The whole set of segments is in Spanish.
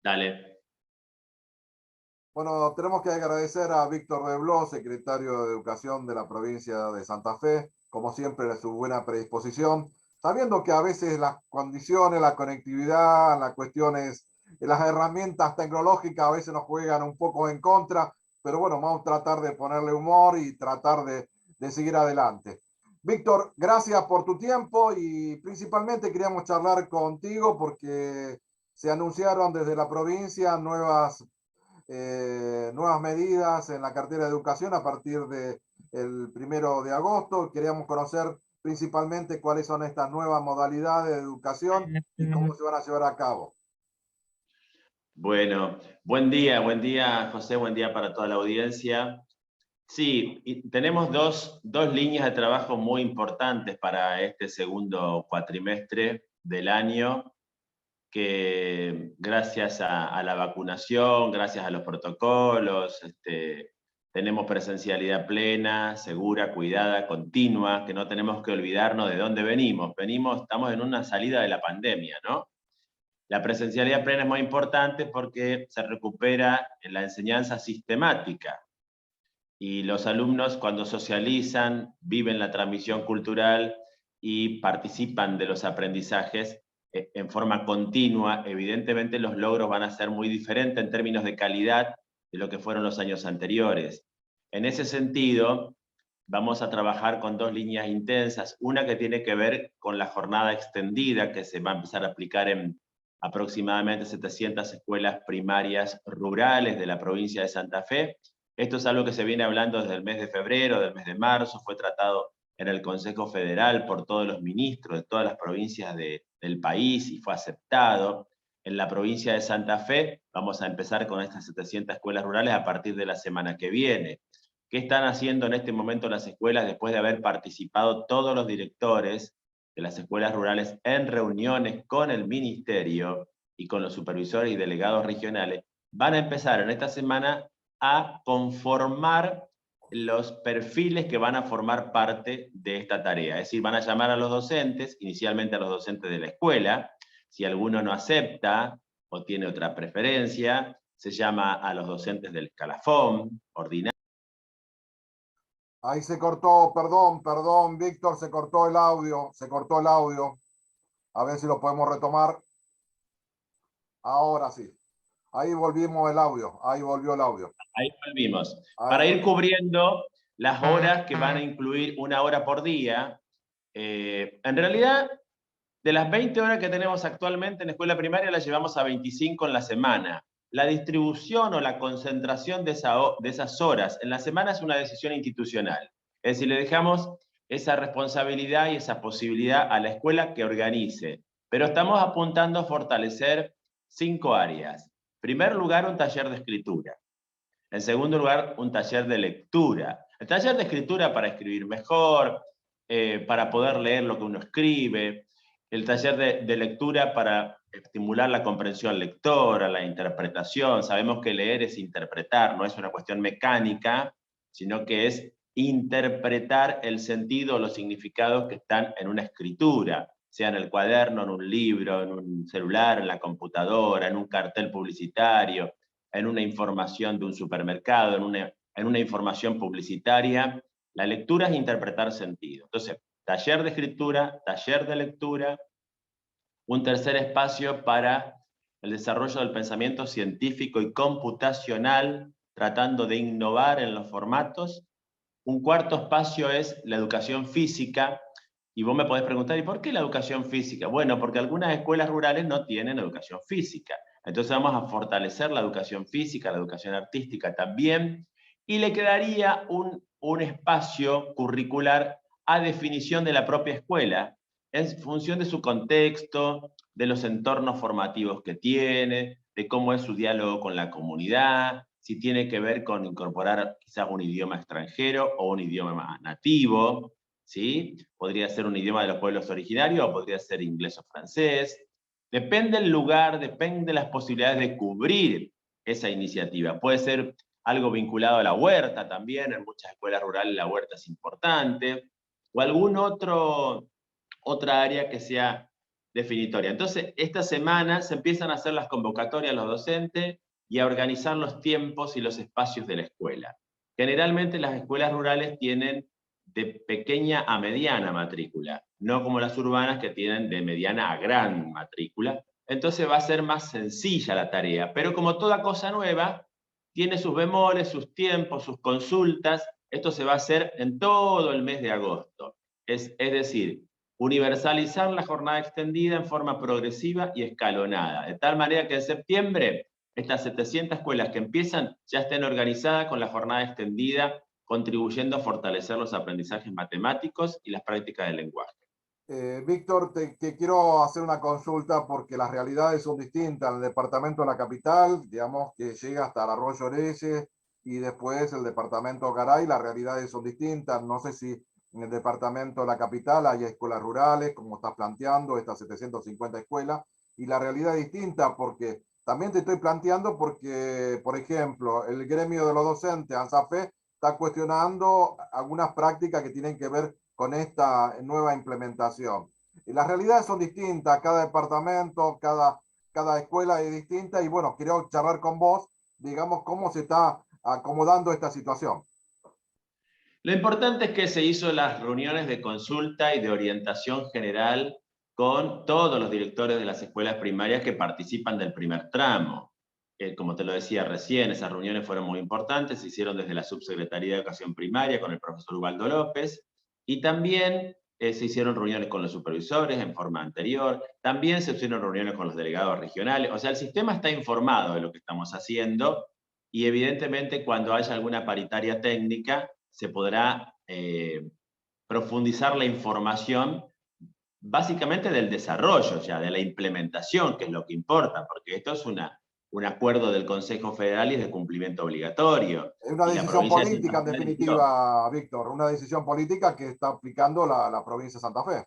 Dale. Bueno, tenemos que agradecer a Víctor Rebló, secretario de Educación de la provincia de Santa Fe, como siempre, de su buena predisposición, sabiendo que a veces las condiciones, la conectividad, las cuestiones, las herramientas tecnológicas a veces nos juegan un poco en contra, pero bueno, vamos a tratar de ponerle humor y tratar de seguir adelante. Víctor, gracias por tu tiempo y principalmente queríamos charlar contigo porque se anunciaron desde la provincia nuevas medidas en la cartera de educación a partir del 1 de agosto. Queríamos conocer principalmente cuáles son estas nuevas modalidades de educación y cómo se van a llevar a cabo. Bueno, buen día José, buen día para toda la audiencia. Sí, y tenemos dos líneas de trabajo muy importantes para este segundo cuatrimestre del año, que gracias a la vacunación, gracias a los protocolos, tenemos presencialidad plena, segura, cuidada, continua, que no tenemos que olvidarnos de dónde venimos. Estamos en una salida de la pandemia, ¿no? La presencialidad plena es muy importante porque se recupera en la enseñanza sistemática y los alumnos cuando socializan, viven la transmisión cultural y participan de los aprendizajes en forma continua, evidentemente los logros van a ser muy diferentes en términos de calidad de lo que fueron los años anteriores. En ese sentido, vamos a trabajar con dos líneas intensas, una que tiene que ver con la jornada extendida que se va a empezar a aplicar en aproximadamente 700 escuelas primarias rurales de la provincia de Santa Fe. Esto es algo que se viene hablando desde el mes de febrero, del mes de marzo, fue tratado en el Consejo Federal por todos los ministros de todas las provincias del país y fue aceptado. En la provincia de Santa Fe vamos a empezar con estas 700 escuelas rurales a partir de la semana que viene. ¿Qué están haciendo en este momento las escuelas después de haber participado todos los directores de las escuelas rurales en reuniones con el ministerio y con los supervisores y delegados regionales? Van a empezar en esta semana a conformar los perfiles que van a formar parte de esta tarea. Es decir, van a llamar a los docentes, inicialmente a los docentes de la escuela. Si alguno no acepta o tiene otra preferencia, se llama a los docentes del escalafón ordinario. Ahí se cortó, perdón, Víctor, se cortó el audio, se cortó el audio. A ver si lo podemos retomar. Ahora sí. Ahí volvimos el audio, ahí volvió el audio. Ahí volvimos. Ahí Para ir volvió. cubriendo las horas que van a incluir una hora por día, en realidad, de las 20 horas que tenemos actualmente en escuela primaria, las llevamos a 25 en la semana. La distribución o la concentración de esas horas en la semana es una decisión institucional. Es decir, le dejamos esa responsabilidad y esa posibilidad a la escuela que organice. Pero estamos apuntando a fortalecer 5 áreas. En primer lugar, un taller de escritura. En segundo lugar, un taller de lectura. El taller de escritura para escribir mejor, para poder leer lo que uno escribe. El taller de lectura para estimular la comprensión lectora, la interpretación. Sabemos que leer es interpretar, no es una cuestión mecánica, sino que es interpretar el sentido o los significados que están en una escritura, sea en el cuaderno, en un libro, en un celular, en la computadora, en un cartel publicitario, en una información de un supermercado, en una información publicitaria. La lectura es interpretar sentido. Entonces, taller de escritura, taller de lectura, un tercer espacio para el desarrollo del pensamiento científico y computacional, tratando de innovar en los formatos. Un cuarto espacio es la educación física, y vos me podés preguntar, ¿y por qué la educación física? Bueno, porque algunas escuelas rurales no tienen educación física. Entonces vamos a fortalecer la educación física, la educación artística también, y le quedaría un espacio curricular a definición de la propia escuela, en función de su contexto, de los entornos formativos que tiene, de cómo es su diálogo con la comunidad, si tiene que ver con incorporar quizás un idioma extranjero o un idioma nativo, ¿sí? Podría ser un idioma de los pueblos originarios o podría ser inglés o francés. Depende del lugar, depende de las posibilidades de cubrir esa iniciativa. Puede ser algo vinculado a la huerta también, en muchas escuelas rurales la huerta es importante, o algún otra área que sea definitoria. Entonces, esta semana se empiezan a hacer las convocatorias a los docentes y a organizar los tiempos y los espacios de la escuela. Generalmente las escuelas rurales tienen de pequeña a mediana matrícula, no como las urbanas que tienen de mediana a gran matrícula. Entonces va a ser más sencilla la tarea, pero como toda cosa nueva, tiene sus bemoles, sus tiempos, sus consultas. Esto se va a hacer en todo el mes de agosto. Es decir, universalizar la jornada extendida en forma progresiva y escalonada, de tal manera que en septiembre estas 700 escuelas que empiezan ya estén organizadas con la jornada extendida, contribuyendo a fortalecer los aprendizajes matemáticos y las prácticas del lenguaje. Víctor, te quiero hacer una consulta porque las realidades son distintas. En el departamento de la capital, digamos que llega hasta el Arroyo Oreyes y después el departamento Garay, las realidades son distintas. No sé si en el departamento de la capital hay escuelas rurales, como estás planteando, estas 750 escuelas, y la realidad es distinta porque también te estoy planteando porque, por ejemplo, el gremio de los docentes, ANSAFE, está cuestionando algunas prácticas que tienen que ver con esta nueva implementación. Y las realidades son distintas, cada departamento, cada escuela es distinta y bueno, quiero charlar con vos, digamos, cómo se está acomodando esta situación. Lo importante es que se hizo las reuniones de consulta y de orientación general con todos los directores de las escuelas primarias que participan del primer tramo. Como te lo decía recién, esas reuniones fueron muy importantes, se hicieron desde la Subsecretaría de Educación Primaria con el profesor Ubaldo López, y también se hicieron reuniones con los supervisores en forma anterior, también se hicieron reuniones con los delegados regionales, o sea, el sistema está informado de lo que estamos haciendo, y evidentemente cuando haya alguna paritaria técnica, se podrá profundizar la información básicamente del desarrollo ya, de la implementación, que es lo que importa, porque esto es un acuerdo del Consejo Federal y es de cumplimiento obligatorio. Es una Y la decisión provincia de política, Santa en Fe eligió. definitiva, Víctor, una decisión política que está aplicando la provincia de Santa Fe.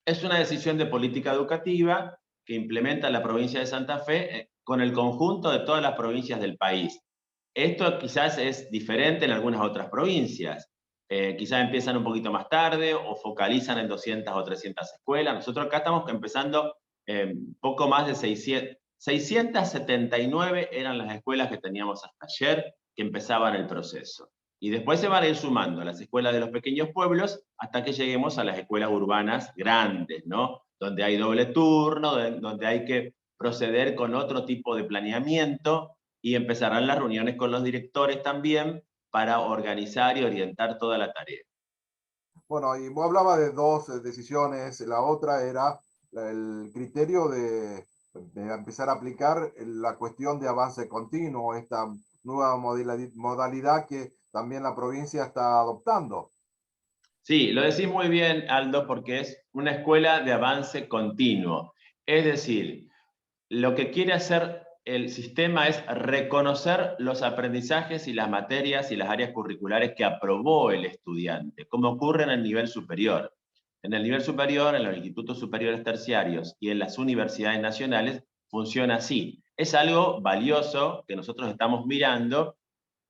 Es una decisión de política educativa que implementa la provincia de Santa Fe con el conjunto de todas las provincias del país. Esto quizás es diferente en algunas otras provincias. Quizás empiezan un poquito más tarde o focalizan en 200 o 300 escuelas. Nosotros acá estamos empezando poco más de 600. 679 eran las escuelas que teníamos hasta ayer que empezaban el proceso. Y después se van a ir sumando las escuelas de los pequeños pueblos hasta que lleguemos a las escuelas urbanas grandes, ¿no? Donde hay doble turno, donde hay que proceder con otro tipo de planeamiento y empezarán las reuniones con los directores también para organizar y orientar toda la tarea. Bueno, y vos hablabas de dos decisiones. La otra era el criterio de empezar a aplicar la cuestión de avance continuo, esta nueva modalidad que también la provincia está adoptando. Sí, lo decís muy bien, Aldo, porque es una escuela de avance continuo. Es decir, lo que quiere hacer el sistema es reconocer los aprendizajes y las materias y las áreas curriculares que aprobó el estudiante, como ocurre en el nivel superior. En el nivel superior, en los institutos superiores terciarios y en las universidades nacionales, funciona así. Es algo valioso que nosotros estamos mirando.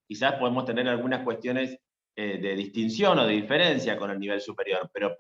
Quizás podemos tener algunas cuestiones de distinción o de diferencia con el nivel superior, pero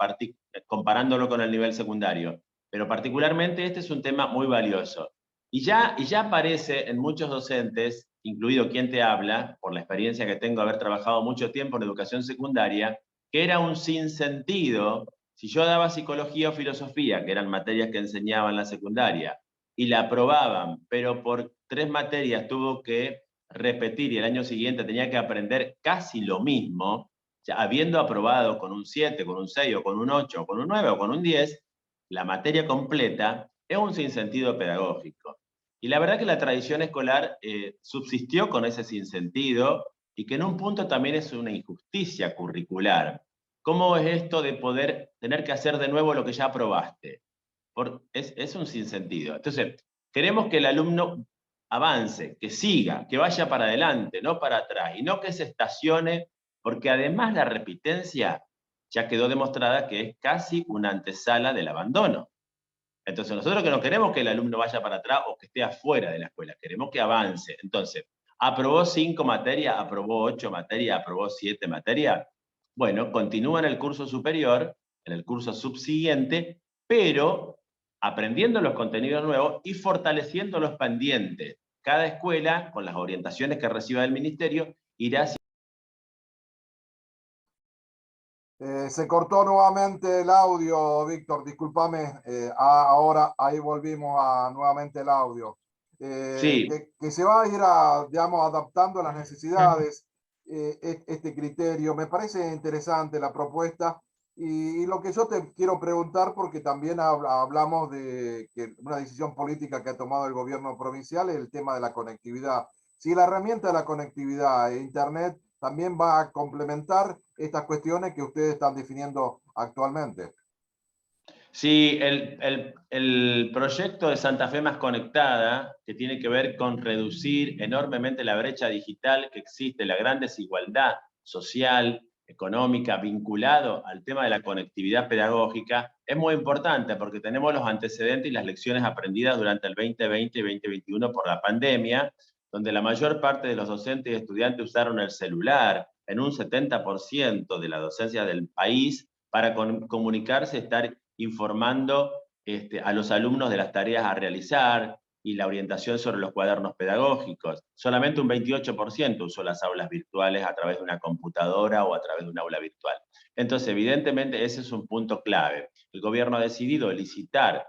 comparándolo con el nivel secundario. Pero particularmente este es un tema muy valioso. Y ya aparece en muchos docentes, incluido quien te habla, por la experiencia que tengo de haber trabajado mucho tiempo en educación secundaria, que era un sinsentido. Si yo daba psicología o filosofía, que eran materias que enseñaba en la secundaria, y la aprobaban, pero por 3 materias tuvo que repetir y el año siguiente tenía que aprender casi lo mismo, ya habiendo aprobado con un 7, con un 6 o con un 8 o con un 9 o con un 10, la materia completa, es un sinsentido pedagógico. Y la verdad que la tradición escolar subsistió con ese sinsentido y que en un punto también es una injusticia curricular. ¿Cómo es esto de poder tener que hacer de nuevo lo que ya aprobaste? Es un sinsentido. Entonces, queremos que el alumno avance, que siga, que vaya para adelante, no para atrás, y no que se estacione, porque además la repitencia ya quedó demostrada que es casi una antesala del abandono. Entonces nosotros que no queremos que el alumno vaya para atrás o que esté afuera de la escuela, queremos que avance. Entonces, aprobó 5 materias, aprobó 8 materias, aprobó 7 materias. Bueno, continúa en el curso superior, en el curso subsiguiente, pero aprendiendo los contenidos nuevos y fortaleciendo los pendientes. Cada escuela, con las orientaciones que reciba del ministerio, irá... Se cortó nuevamente el audio, Víctor, discúlpame. Ahora ahí volvimos a nuevamente el audio. Sí, Que se va a ir, digamos, adaptando a las necesidades este criterio. Me parece interesante la propuesta. Y lo que yo te quiero preguntar, porque también hablamos de que una decisión política que ha tomado el gobierno provincial es el tema de la conectividad. Si la herramienta de la conectividad e Internet también va a complementar estas cuestiones que ustedes están definiendo actualmente. sí, el proyecto de Santa Fe Más Conectada, que tiene que ver con reducir enormemente la brecha digital que existe, la gran desigualdad social, económica, vinculado al tema de la conectividad pedagógica, es muy importante porque tenemos los antecedentes y las lecciones aprendidas durante el 2020 y 2021 por la pandemia, donde la mayor parte de los docentes y estudiantes usaron el celular en un 70% de la docencia del país para comunicarse, estar informando a los alumnos de las tareas a realizar y la orientación sobre los cuadernos pedagógicos. Solamente un 28% usó las aulas virtuales a través de una computadora o a través de un aula virtual. Entonces, evidentemente, ese es un punto clave. El gobierno ha decidido licitar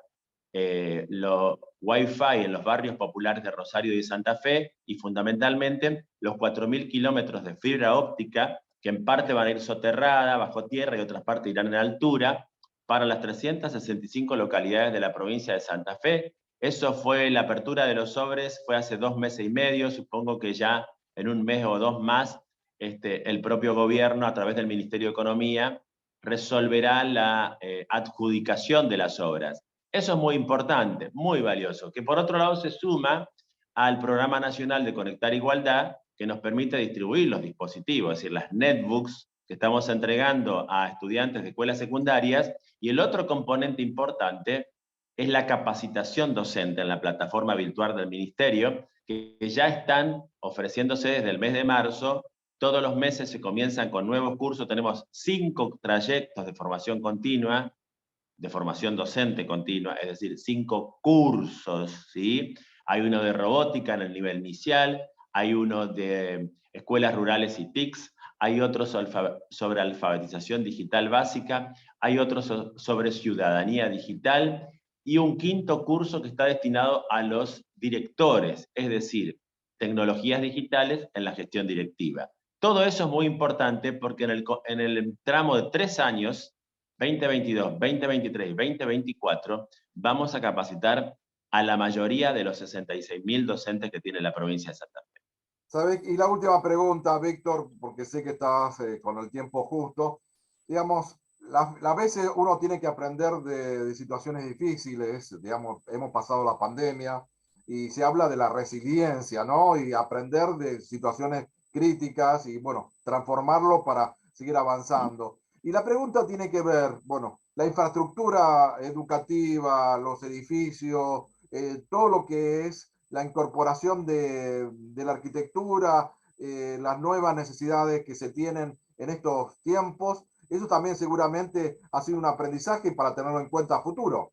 los Wi-Fi en los barrios populares de Rosario y de Santa Fe y fundamentalmente los 4.000 kilómetros de fibra óptica que en parte van a ir soterrada, bajo tierra y otras partes irán en altura, para las 365 localidades de la provincia de Santa Fe. Eso fue la apertura de los sobres, fue hace 2 meses y medio, supongo que ya en un mes o 2 más, el propio gobierno, a través del Ministerio de Economía, resolverá la adjudicación de las obras. Eso es muy importante, muy valioso, que por otro lado se suma al Programa Nacional de Conectar Igualdad, que nos permite distribuir los dispositivos, es decir, las netbooks que estamos entregando a estudiantes de escuelas secundarias, y el otro componente importante es la capacitación docente en la plataforma virtual del Ministerio, que ya están ofreciéndose desde el mes de marzo. Todos los meses se comienzan con nuevos cursos, tenemos 5 trayectos de formación continua, de formación docente continua, es decir, 5 cursos, ¿sí? Hay uno de robótica en el nivel inicial, hay uno de escuelas rurales y TICs, hay otro sobre alfabetización digital básica, hay otro sobre ciudadanía digital, y un 5.º curso que está destinado a los directores, es decir, tecnologías digitales en la gestión directiva. Todo eso es muy importante porque en el tramo de 3 años, 2022, 2023 y 2024, vamos a capacitar a la mayoría de los 66.000 docentes que tiene la provincia de Santa Fe. ¿Sabe? Y la última pregunta, Víctor, porque sé que estás con el tiempo justo. Digamos, las veces uno tiene que aprender de situaciones difíciles, digamos, hemos pasado la pandemia y se habla de la resiliencia, ¿no? Y aprender de situaciones críticas y, bueno, transformarlo para seguir avanzando. Y la pregunta tiene que ver, bueno, la infraestructura educativa, los edificios, todo lo que es la incorporación de la arquitectura, las nuevas necesidades que se tienen en estos tiempos. Eso también seguramente ha sido un aprendizaje para tenerlo en cuenta a futuro.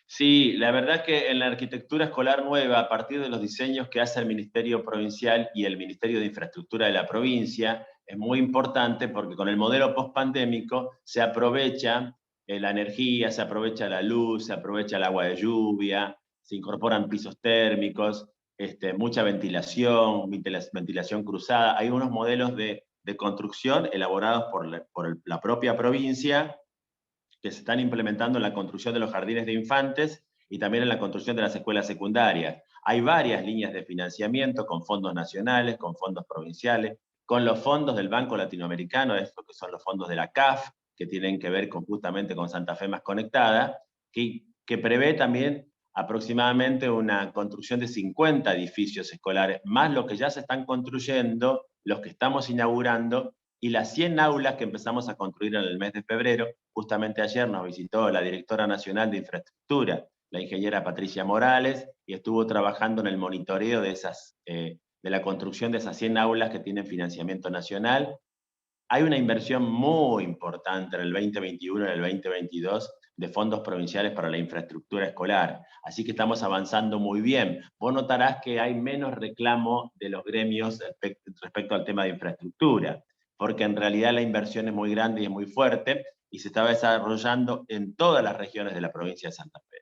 Sí, la verdad es que en la arquitectura escolar nueva, a partir de los diseños que hace el Ministerio Provincial y el Ministerio de Infraestructura de la provincia, es muy importante porque con el modelo post-pandémico se aprovecha la energía, se aprovecha la luz, se aprovecha el agua de lluvia, se incorporan pisos térmicos, mucha ventilación cruzada. Hay unos modelos de construcción elaborados por la propia provincia que se están implementando en la construcción de los jardines de infantes y también en la construcción de las escuelas secundarias. Hay varias líneas de financiamiento con fondos nacionales, con fondos provinciales, con los fondos del Banco Latinoamericano, estos que son los fondos de la CAF, que tienen que ver justamente con Santa Fe Más Conectada, que prevé también aproximadamente una construcción de 50 edificios escolares, más lo que ya se están construyendo, los que estamos inaugurando, y las 100 aulas que empezamos a construir en el mes de febrero. Justamente ayer nos visitó la directora nacional de infraestructura, la ingeniera Patricia Morales, y estuvo trabajando en el monitoreo de la construcción de esas 100 aulas que tienen financiamiento nacional. Hay una inversión muy importante en el 2021 y en el 2022 de fondos provinciales para la infraestructura escolar. Así que estamos avanzando muy bien. Vos notarás que hay menos reclamo de los gremios respecto al tema de infraestructura, porque en realidad la inversión es muy grande y es muy fuerte, y se está desarrollando en todas las regiones de la provincia de Santa Fe.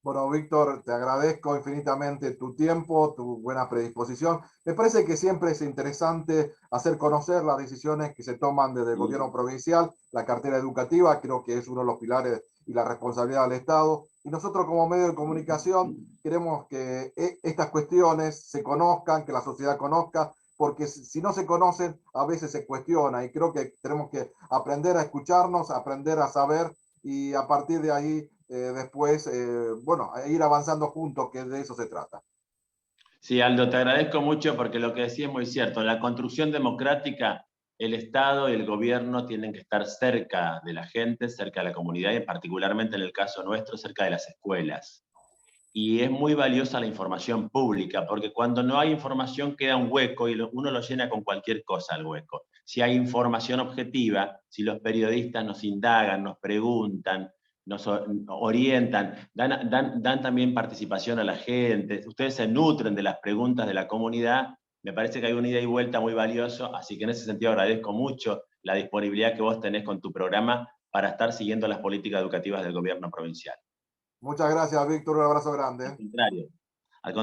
Bueno, Víctor, te agradezco infinitamente tu tiempo, tu buena predisposición. Me parece que siempre es interesante hacer conocer las decisiones que se toman desde el gobierno provincial, la cartera educativa, creo que es uno de los pilares y la responsabilidad del Estado. Y nosotros como medio de comunicación queremos que estas cuestiones se conozcan, que la sociedad conozca, porque si no se conocen, a veces se cuestiona y creo que tenemos que aprender a escucharnos, aprender a saber y a partir de ahí después, bueno, ir avanzando juntos, que de eso se trata. Sí, Aldo, te agradezco mucho porque lo que decís es muy cierto. En la construcción democrática, el Estado y el gobierno tienen que estar cerca de la gente, cerca de la comunidad y particularmente en el caso nuestro, cerca de las escuelas. Y es muy valiosa la información pública, porque cuando no hay información queda un hueco y uno lo llena con cualquier cosa el hueco. Si hay información objetiva, si los periodistas nos indagan, nos preguntan, nos orientan, dan también participación a la gente, ustedes se nutren de las preguntas de la comunidad, me parece que hay una ida y vuelta muy valioso, así que en ese sentido agradezco mucho la disponibilidad que vos tenés con tu programa para estar siguiendo las políticas educativas del gobierno provincial. Muchas gracias, Víctor. Un abrazo grande. Al contrario. Al contrario.